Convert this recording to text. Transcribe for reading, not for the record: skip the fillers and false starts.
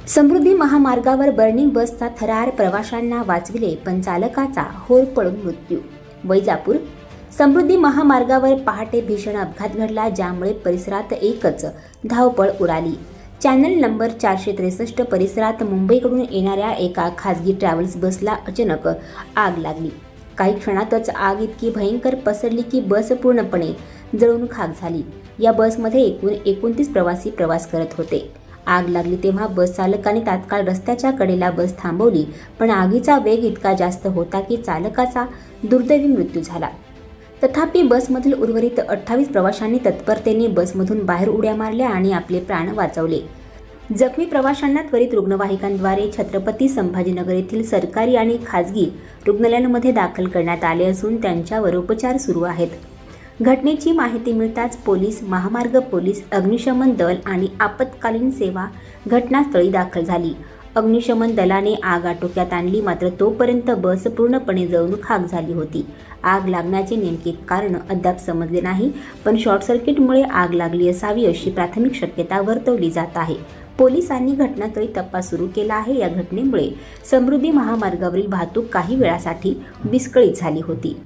समृद्धी महामार्गावर बर्निंग बसचा थरार, प्रवाशांना वाचविले पण चालकाचा होरपळून मृत्यू. वैजापूर समृद्धी महामार्गावर पहाटे भीषण अपघात घडला, ज्यामुळे परिसरात एकच धावपळ उडाली. चॅनल नंबर 463 परिसरात मुंबईकडून येणाऱ्या एका खासगी ट्रॅव्हल्स बसला अचानक आग लागली. काही क्षणातच आग इतकी भयंकर पसरली की बस पूर्णपणे जळून खाक झाली. या बसमध्ये एकूण 29 प्रवासी प्रवास करत होते. आग लागली तेव्हा बस चालकाने तात्काळ रस्त्याच्या कडेला बस थांबवली, पण आगीचा वेग इतका जास्त होता की चालकाचा दुर्दैवी मृत्यू झाला. तथापि बसमधील उर्वरित 28 प्रवाशांनी तत्परतेने बसमधून बाहेर उड्या मारल्या आणि आपले प्राण वाचवले. जखमी प्रवाशांना त्वरित रुग्णवाहिकांद्वारे छत्रपती संभाजीनगर येथील सरकारी आणि खासगी रुग्णालयांमध्ये दाखल करण्यात आले असून त्यांच्यावर उपचार सुरू आहेत. घटनेची माहिती मिळताच पोलीस, महामार्ग पोलीस, अग्निशमन दल आणि आपत्कालीन सेवा घटनास्थळी दाखल झाली. अग्निशमन दलाने आग आटोक्यात आणली, मात्र तोपर्यंत बस पूर्णपणे जळून खाक झाली होती. आग लागण्याचे नेमके कारण अद्याप समजले नाही, पण शॉर्ट सर्किटमुळे आग लागली असावी अशी प्राथमिक शक्यता वर्तवली जात आहे. पोलिसांनी घटनास्थळी तपास सुरू केला आहे. या घटनेमुळे समृद्धी महामार्गावरील वाहतूक काही वेळासाठी विस्कळीत झाली होती.